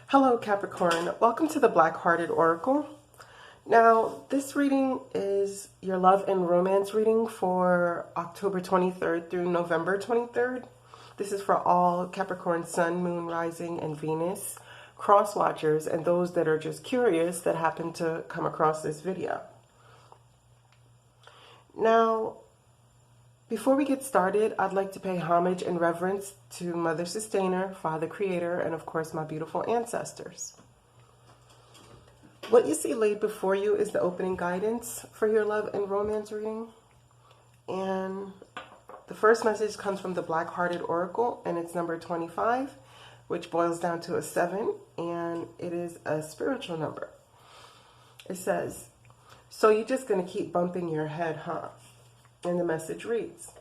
Hello Capricorn, welcome to the Black-Hearted Oracle. Now, this reading is your love and romance reading for October 23rd through November 23rd. This is for all Capricorn Sun, Moon, Rising, and Venus cross watchers and those that are just curious that happen to come across this video. Now, before we get started, I'd like to pay homage and reverence to Mother Sustainer, Father Creator, and of course my beautiful ancestors. What you see laid before you is the opening guidance for your love and romance reading. And the first message comes from the Black-Hearted Oracle, and it's number 25, which boils down to a 7, and it is a spiritual number. It says, "So you're just going to keep bumping your head, huh?" And the message reads,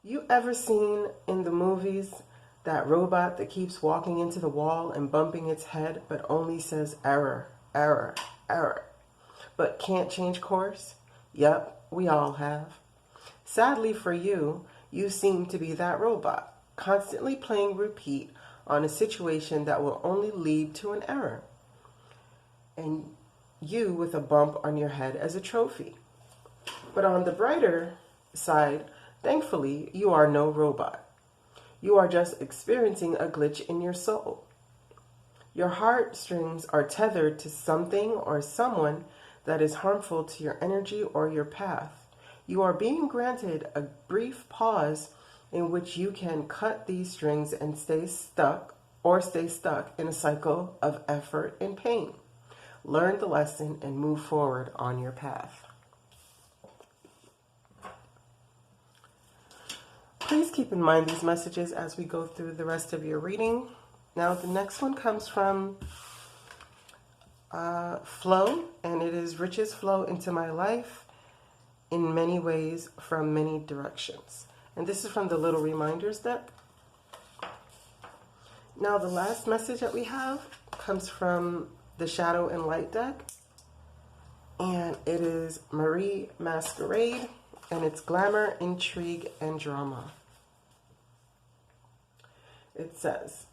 "You ever seen in the movies that robot that keeps walking into the wall and bumping its head but only says error, error, error, but can't change course? Yep, we all have. Sadly for you, you seem to be that robot, constantly playing repeat on a situation that will only lead to an error. And you with a bump on your head as a trophy. But on the brighter side, thankfully, you are no robot. You are just experiencing a glitch in your soul. Your heartstrings are tethered to something or someone that is harmful to your energy or your path. You are being granted a brief pause in which you can cut these strings and stay stuck in a cycle of effort and pain. Learn the lesson and move forward on your path." Please keep in mind these messages as we go through the rest of your reading. Now, the next one comes from Flow, and it is "Riches flow into my life in many ways from many directions." And this is from the Little Reminders deck. Now, the last message that we have comes from the Shadow and Light deck, and it is Marie Masquerade, and it's glamour, intrigue, and drama. It says,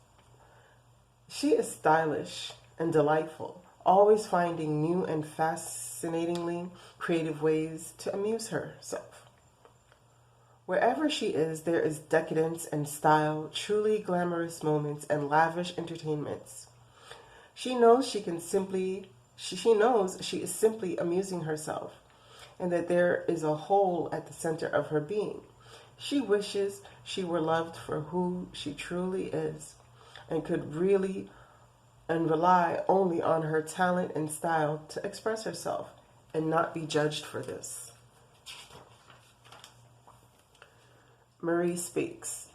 "She is stylish and delightful, always finding new and fascinatingly creative ways to amuse herself. Wherever she is, there is decadence and style, truly glamorous moments and lavish entertainments. She knows she is simply amusing herself, and that there is a hole at the center of her being. She wishes she were loved for who she truly is, and could really and rely only on her talent and style to express herself, and not be judged for this." Marie speaks.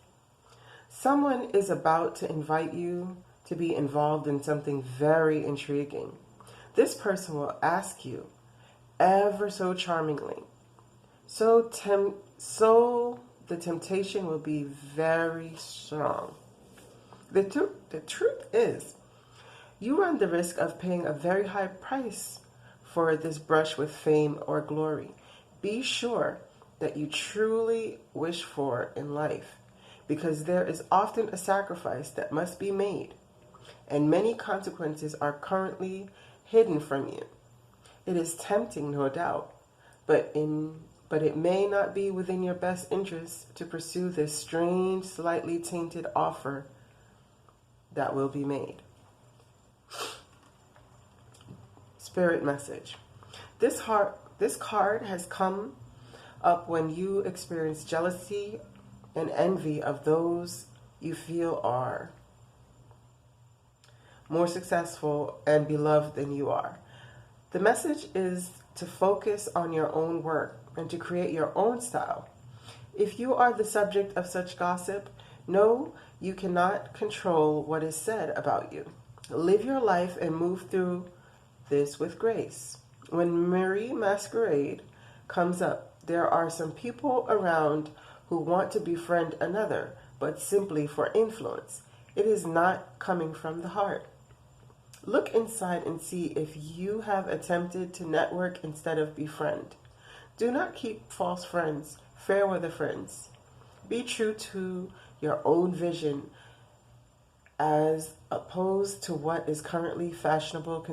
"Someone is about to invite you to be involved in something very intriguing. This person will ask you, ever so charmingly. So the temptation will be very strong. The truth is, you run the risk of paying a very high price for this brush with fame or glory. Be sure that you truly wish for in life, because there is often a sacrifice that must be made, and many consequences are currently hidden from you. It is tempting, no doubt, but it may not be within your best interest to pursue this strange, slightly tainted offer that will be made." Spirit message. This card has come up when you experience jealousy and envy of those you feel are more successful and beloved than you are. The message is to focus on your own work and to create your own style. If you are the subject of such gossip, know you cannot control what is said about you. Live your life and move through this with grace. When Marie Masquerade comes up, there are some people around who want to befriend another, but simply for influence. It is not coming from the heart. Look inside and see if you have attempted to network instead of befriend. Do not keep false friends, fair weather friends. Be true to your own vision as opposed to what is currently fashionable,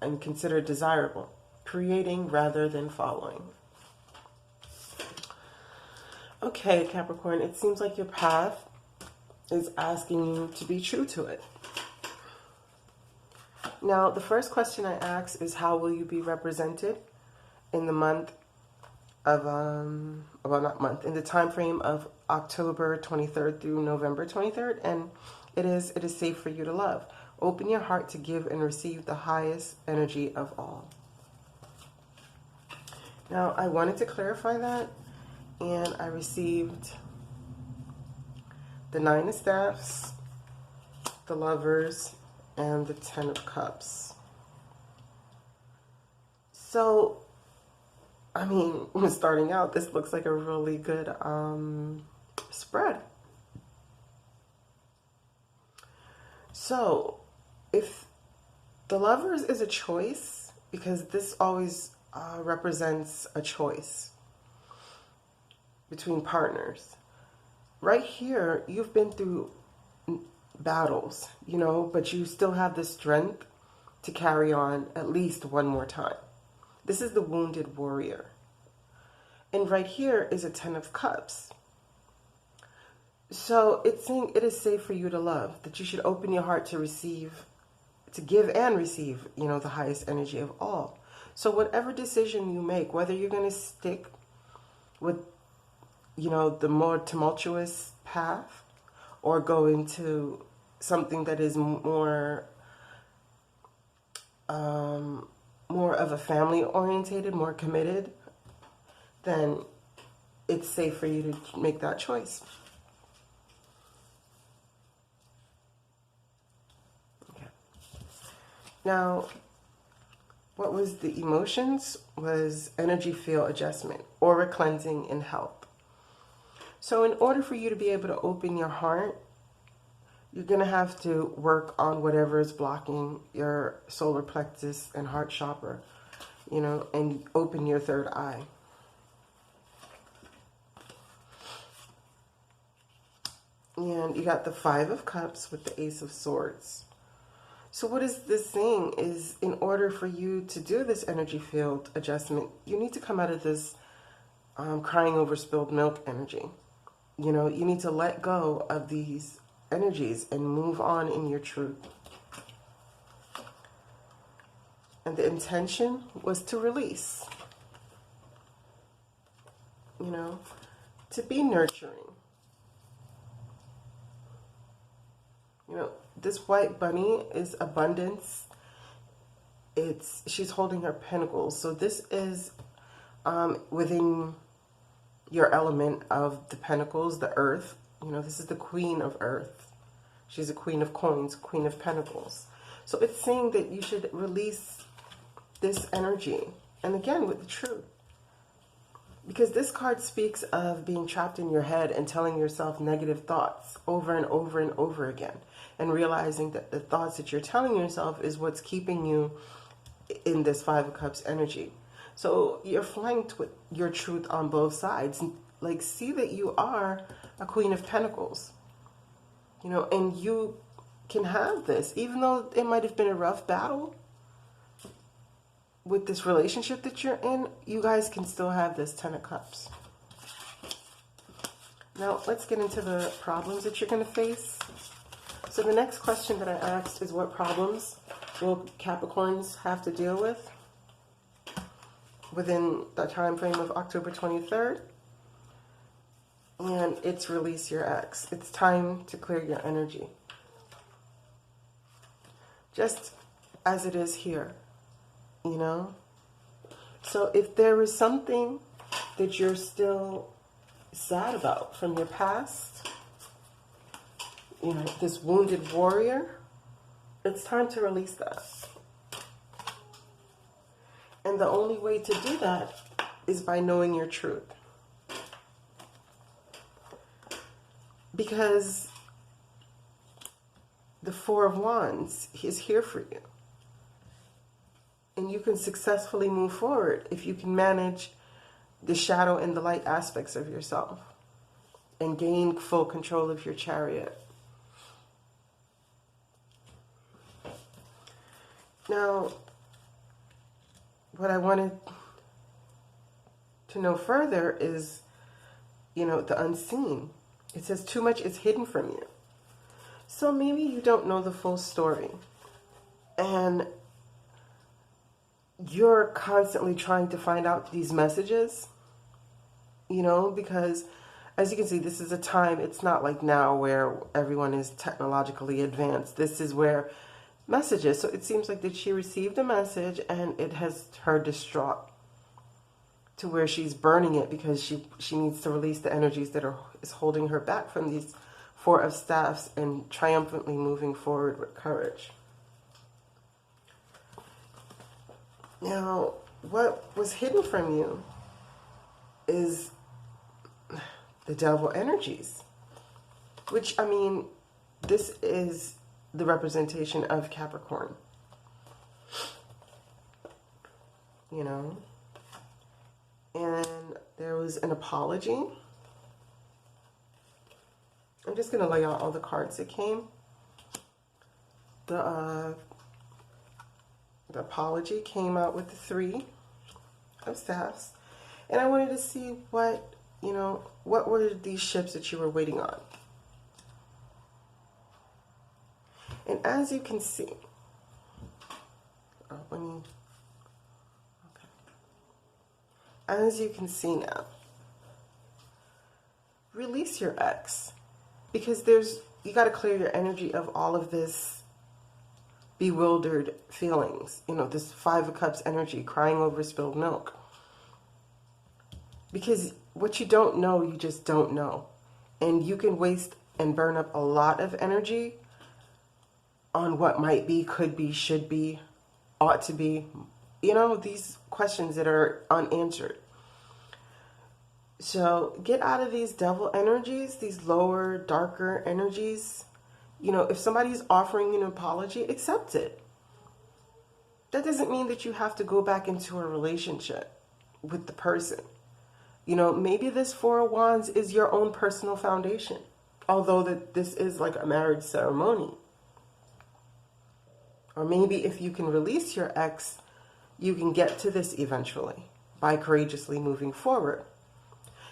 and considered desirable, creating rather than following. Okay, Capricorn, it seems like your path is asking you to be true to it. Now, the first question I ask is, how will you be represented in the month of, in the time frame of October 23rd through November 23rd? And it is safe for you to love. Open your heart to give and receive the highest energy of all. Now, I wanted to clarify that, and I received the 9 of Staffs, the Lovers, and the 10 of Cups. So, I mean, starting out, this looks like a really good spread. So, if the Lovers is a choice, because this always represents a choice between partners. Right here, you've been through battles, but you still have the strength to carry on at least one more time. This is the wounded warrior. And right here is a 10 of Cups. So it's saying it is safe for you to love, that you should open your heart to receive, to give and receive, the highest energy of all. So whatever decision you make, whether you're going to stick with, the more tumultuous path, or go into something that is more of a family orientated, more committed, then it's safe for you to make that choice. Okay. Now, what was the emotions was energy field adjustment, aura cleansing, and health. So in order for you to be able to open your heart, you're going to have to work on whatever is blocking your solar plexus and heart chakra, and open your third eye. And you got the 5 of Cups with the Ace of Swords. So what is this saying is, in order for you to do this energy field adjustment, you need to come out of this crying over spilled milk energy. You need to let go of these energies and move on in your truth. And the intention was to release, to be nurturing. This white bunny is abundance. She's holding her pentacles. So this is within your element of the pentacles, the earth. This is the queen of earth. She's a queen of coins, queen of pentacles. So it's saying that you should release this energy. And again, with the truth. Because this card speaks of being trapped in your head and telling yourself negative thoughts over and over and over again. And realizing that the thoughts that you're telling yourself is what's keeping you in this 5 of Cups energy. So you're flanked with your truth on both sides. Like, see that you are a queen of pentacles. And you can have this. Even though it might have been a rough battle with this relationship that you're in, you guys can still have this 10 of Cups. Now, let's get into the problems that you're going to face. So the next question that I asked is, what problems will Capricorns have to deal with within the time frame of October 23rd? And it's release your ex. It's time to clear your energy. Just as it is here, So if there is something that you're still sad about from your past, this wounded warrior, it's time to release that. And the only way to do that is by knowing your truth. Because the 4 of Wands is here for you. And you can successfully move forward if you can manage the shadow and the light aspects of yourself and gain full control of your chariot. Now, what I wanted to know further is, the unseen. It says too much is hidden from you. So maybe you don't know the full story. And you're constantly trying to find out these messages, because as you can see, this is a time, it's not like now where everyone is technologically advanced. This is where messages. So it seems like that she received a message and it has her distraught to where she's burning it because she needs to release the energies that is holding her back from these Four of Staffs and triumphantly moving forward with courage. Now, what was hidden from you is the devil energies, which, this is the representation of Capricorn, and there was an apology. I'm just going to lay out all the cards that came. The apology came out with the Three of Staffs. And I wanted to see what were these ships that you were waiting on. And as you can see, as you can see now, release your ex. Because you got to clear your energy of all of this bewildered feelings. This Five of Cups energy, crying over spilled milk. Because what you don't know, you just don't know. And you can waste and burn up a lot of energy on what might be, could be, should be, ought to be. These questions that are unanswered. So get out of these devil energies, these lower, darker energies. If somebody's offering you an apology, accept it. That doesn't mean that you have to go back into a relationship with the person. Maybe this Four of Wands is your own personal foundation, although that this is like a marriage ceremony. Or maybe if you can release your ex, you can get to this eventually by courageously moving forward.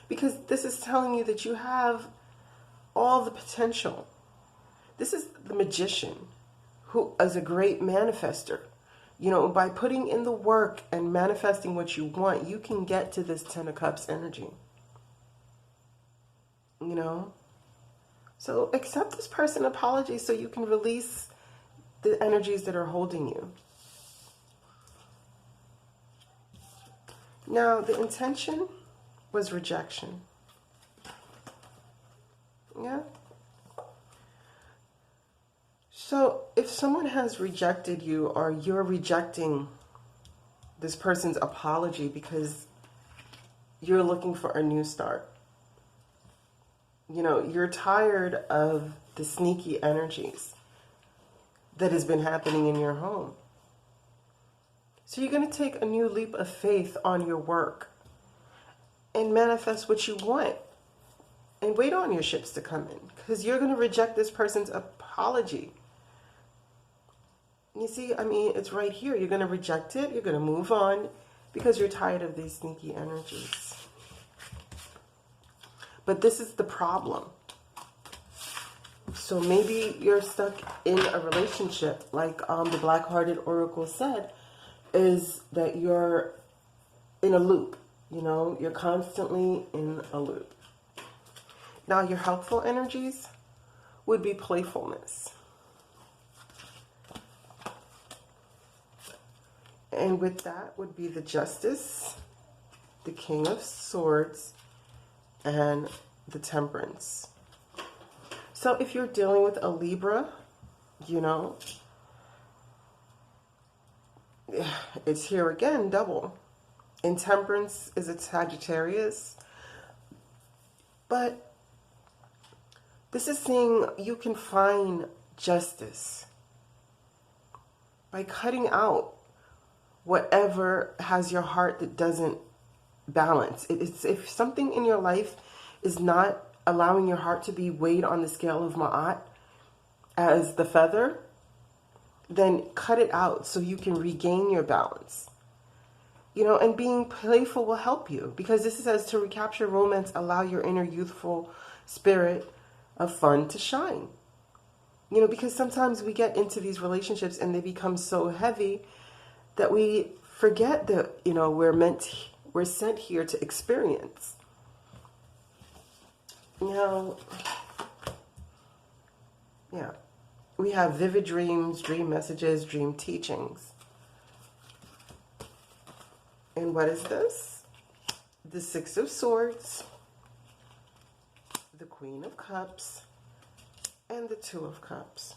Because this is telling you that you have all the potential. This is the magician who is a great manifester. By putting in the work and manifesting what you want, you can get to this Ten of Cups energy. So accept this person's apology so you can release the energies that are holding you. Now, the intention was rejection. Yeah. So if someone has rejected you, or you're rejecting this person's apology because you're looking for a new start, you're tired of the sneaky energies that has been happening in your home. So you're going to take a new leap of faith on your work and manifest what you want. And wait on your ships to come in, because you're going to reject this person's apology. You see, it's right here. You're going to reject it. You're going to move on because you're tired of these sneaky energies. But this is the problem. So maybe you're stuck in a relationship, like the Black-Hearted Oracle said, is that you're in a loop. You're constantly in a loop. Now, your helpful energies would be playfulness. And with that would be the Justice, the King of Swords, and the Temperance. So if you're dealing with a Libra, it's here again, double. And Temperance is a Sagittarius. But this is saying you can find justice by cutting out whatever has your heart that doesn't balance. It's if something in your life is not allowing your heart to be weighed on the scale of Ma'at as the feather, then cut it out so you can regain your balance. You know, and being playful will help you, because this says to recapture romance, allow your inner youthful spirit of fun to shine. You know, because sometimes we get into these relationships and they become so heavy that we forget that, you know, we're sent here to experience. You know, yeah. We have vivid dreams, dream messages, dream teachings. And what is this? The Six of Swords, the Queen of Cups, and the Two of Cups.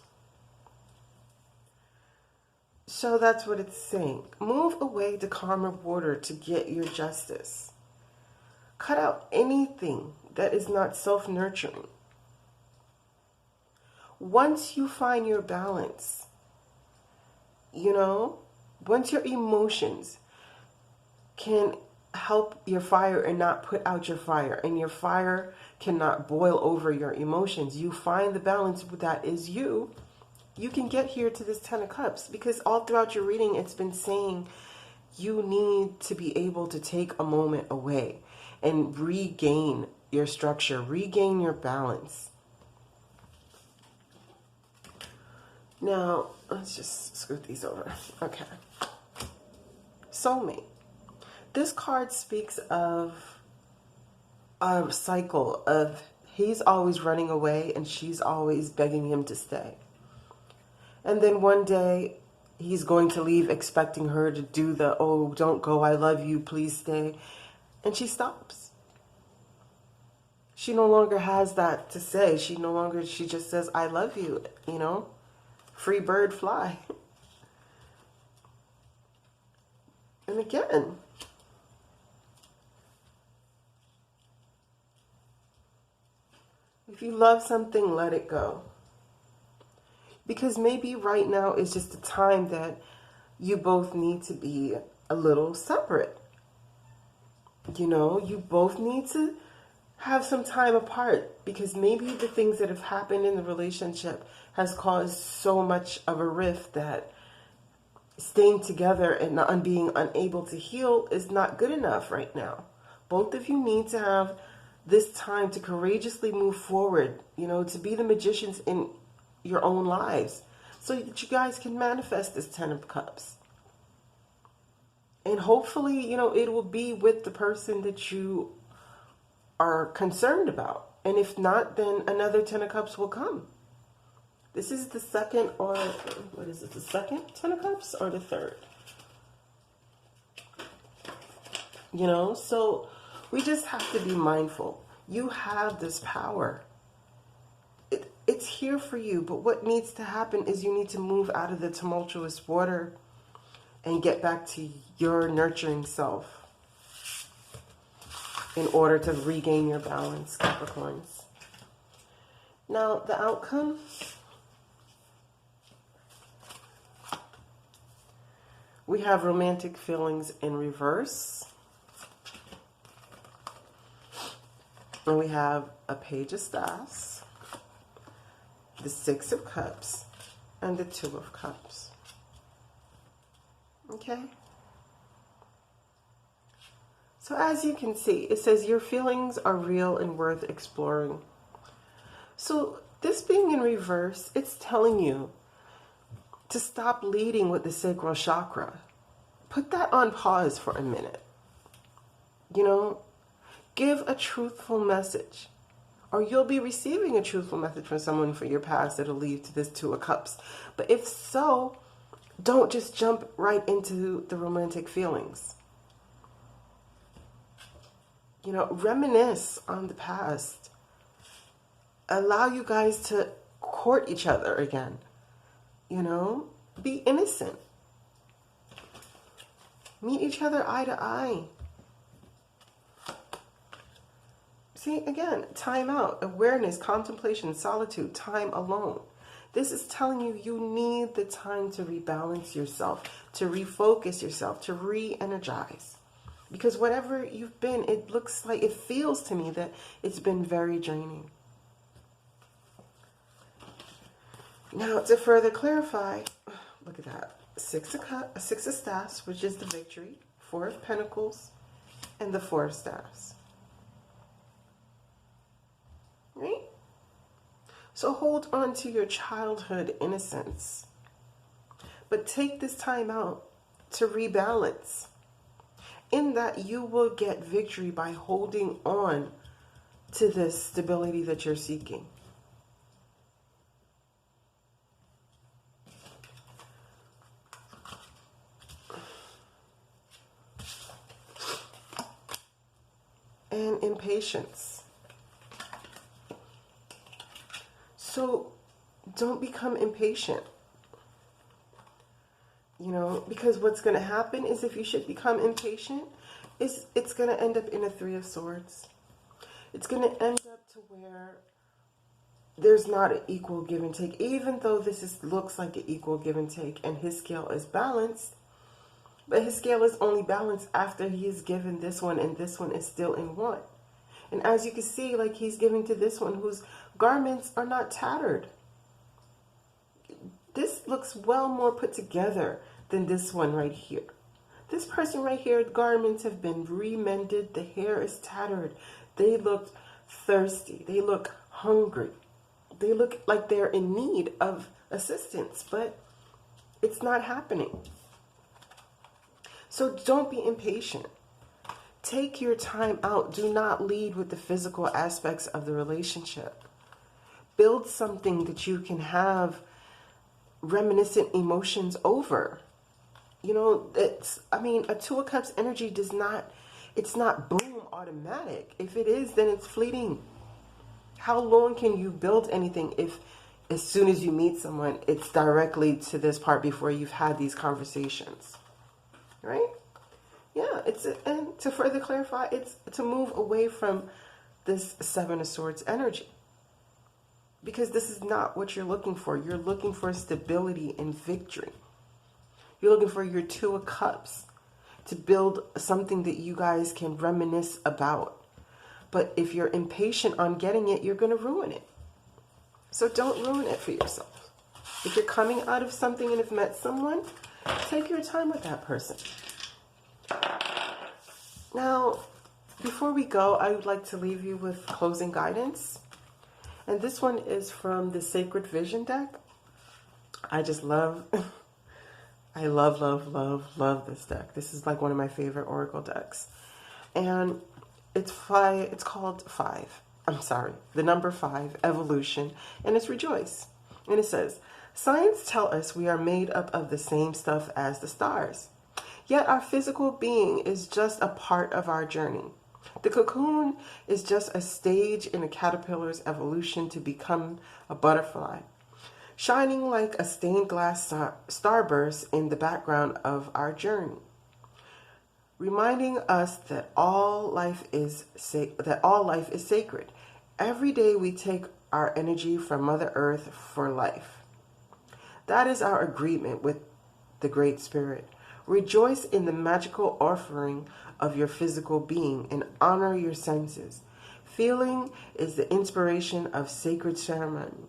So that's what it's saying. Move away to calmer water to get your justice. Cut out anything that is not self-nurturing. Once you find your balance, you know, once your emotions can help your fire and not put out your fire, and your fire cannot boil over your emotions, you find the balance that is you can get here to this Ten of Cups. Because all throughout your reading, it's been saying you need to be able to take a moment away and regain your structure, regain your balance. Now, let's just scoot these over. Okay. Soulmate. This card speaks of a cycle of he's always running away and she's always begging him to stay. And then one day he's going to leave expecting her to do the, oh, don't go, I love you, please stay. And she stops. She no longer has that to say. She just says, I love you, you know. Free bird fly. And again, if you love something, let it go. Because maybe right now is just a time that you both need to be a little separate. You know, you both need to have some time apart, because maybe the things that have happened in the relationship has caused so much of a rift that staying together and being unable to heal is not good enough right now. Both of you need to have this time to courageously move forward, you know, to be the magicians in your own lives, so that you guys can manifest this Ten of Cups. And hopefully, you know, it will be with the person that you are concerned about. And if not, then another Ten of Cups will come. This is the second, or what is it, the second Ten of Cups or the third? You know, so we just have to be mindful. You have this power. It's here for you, but what needs to happen is you need to move out of the tumultuous water and get back to your nurturing self in order to regain your balance, Capricorns. Now, the outcome. We have romantic feelings in reverse. And we have a Page of Staffs, the Six of Cups, and the Two of Cups. Okay? So as you can see, it says your feelings are real and worth exploring. So this being in reverse, it's telling you to stop leading with the sacral chakra. Put that on pause for a minute. You know, give a truthful message. Or you'll be receiving a truthful message from someone for your past that'll lead to this Two of Cups. But if so, don't just jump right into the romantic feelings. You know, reminisce on the past. Allow you guys to court each other again. You know, be innocent. Meet each other eye to eye. See, again, time out, awareness, contemplation, solitude, time alone. This is telling you you need the time to rebalance yourself, to refocus yourself, to re-energize. Because whatever you've been, it looks like, it feels to me that it's been very draining. Now, to further clarify, Look at that. Six of Staffs, which is the victory. Four of Pentacles, and the Four of Staffs. Right? So hold on to your childhood innocence. But take this time out to rebalance. In that you will get victory by holding on to this stability that you're seeking. And impatience. So don't become impatient. You know, because what's going to happen is if you should become impatient, it's going to end up in a Three of Swords. It's going to end up to where there's not an equal give and take. Even though looks like an equal give and take and his scale is balanced, but his scale is only balanced after he is given this one and this one is still in one. And as you can see, like he's giving to this one whose garments are not tattered. This looks well more put together than this one right here. This person right here, garments have been remended. The hair is tattered. They look thirsty. They look hungry. They look like they're in need of assistance, but it's not happening. So don't be impatient. Take your time out. Do not lead with the physical aspects of the relationship. Build something that you can have reminiscent emotions over. You know, a Two of Cups energy it's not boom automatic. If it is, then it's fleeting. How long can you build anything if as soon as you meet someone, it's directly to this part before you've had these conversations? Right? Yeah, and to further clarify, it's to move away from this Seven of Swords energy. Because this is not what you're looking for. You're looking for stability and victory. You're looking for your Two of Cups to build something that you guys can reminisce about. But if you're impatient on getting it, you're going to ruin it. So don't ruin it for yourself. If you're coming out of something and have met someone, take your time with that person. Now, before we go, I would like to leave you with closing guidance. And this one is from the Sacred Vision deck. I just love, I love this deck. This is like one of my favorite oracle decks. And it's called the number 5, Evolution, and it's Rejoice. And it says, science tells us we are made up of the same stuff as the stars. Yet our physical being is just a part of our journey. The cocoon is just a stage in a caterpillar's evolution to become a butterfly, shining like a stained glass starburst in the background of our journey, reminding us that all life is sacred. Every day we take our energy from Mother Earth for life. That is our agreement with the Great Spirit. Rejoice in the magical offering of your physical being and honor your senses. Feeling is the inspiration of sacred ceremony.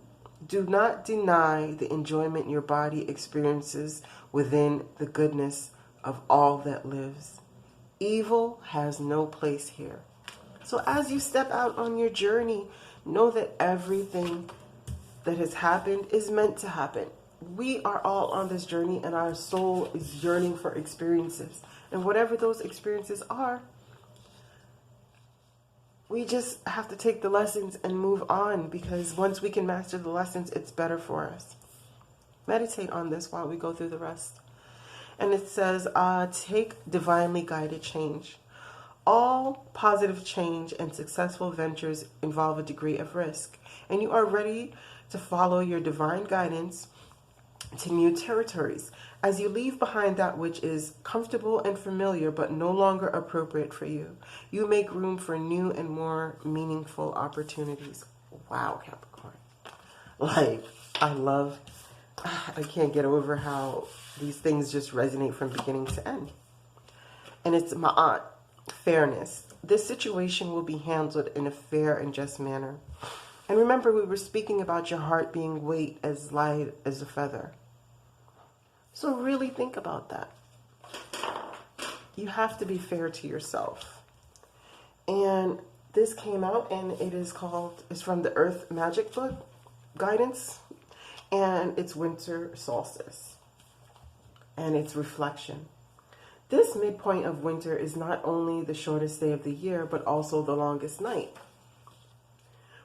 Do not deny the enjoyment your body experiences within the goodness of all that lives. Evil has no place here. So as you step out on your journey, know that everything that has happened is meant to happen. We are all on this journey and our soul is yearning for experiences. And whatever those experiences are, we just have to take the lessons and move on, because once we can master the lessons, it's better for us. Meditate on this while we go through the rest. And it says, take divinely guided change. All positive change and successful ventures involve a degree of risk, and you are ready to follow your divine guidance to new territories as you leave behind that which is comfortable and familiar but no longer appropriate for you. You make room for new and more meaningful opportunities. Wow, Capricorn. Like, I can't get over how these things just resonate from beginning to end. And it's Ma'at, fairness. This situation will be handled in a fair and just manner. And remember, we were speaking about your heart being weight as light as a feather. So really think about that. You have to be fair to yourself. And this came out, and it's from the Earth Magic book, Guidance, and it's winter solstice, and it's reflection. This midpoint of winter is not only the shortest day of the year, but also the longest night,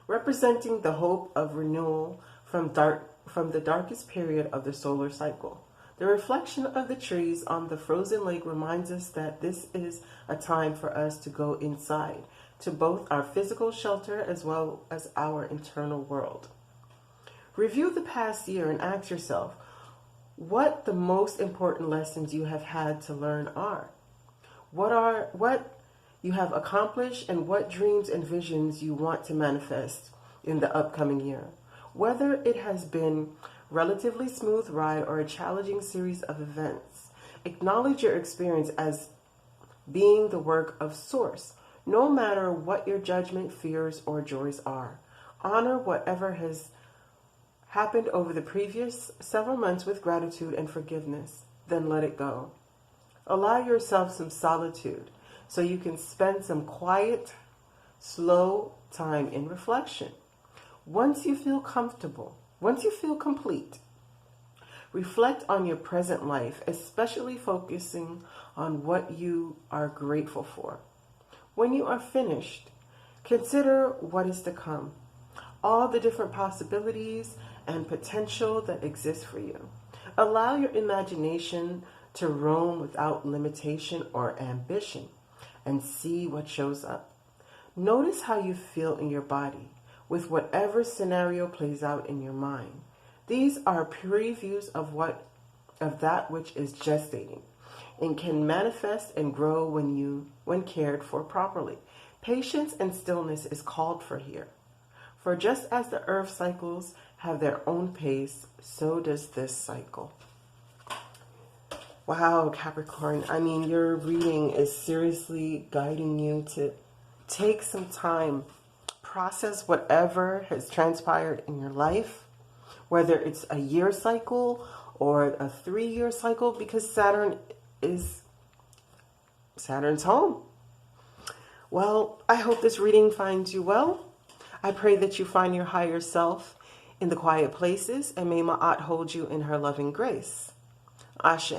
representing the hope of renewal from the darkest period of the solar cycle. The reflection of the trees on the frozen lake reminds us that this is a time for us to go inside, to both our physical shelter as well as our internal world. Review the past year and ask yourself what the most important lessons you have had to learn are. What you have accomplished and what dreams and visions you want to manifest in the upcoming year. Whether it has been relatively smooth ride or a challenging series of events, acknowledge your experience as being the work of Source, no matter what your judgment, fears, or joys are. Honor whatever has happened over the previous several months with gratitude and forgiveness, then let it go. Allow yourself some solitude so you can spend some quiet, slow time in reflection. Once you feel comfortable, once you feel complete, reflect on your present life, especially focusing on what you are grateful for. When you are finished, consider what is to come, all the different possibilities and potential that exist for you. Allow your imagination to roam without limitation or ambition and see what shows up. Notice how you feel in your body with whatever scenario plays out in your mind. These are previews of that which is gestating and can manifest and grow when cared for properly. Patience and stillness is called for here. For just as the earth cycles have their own pace, so does this cycle. Wow, Capricorn. I mean, your reading is seriously guiding you to take some time, process whatever has transpired in your life, whether it's a year cycle or a 3-year cycle, because Saturn's home. Well, I hope this reading finds you well. I pray that you find your higher self in the quiet places, and may Ma'at hold you in her loving grace. Ashe.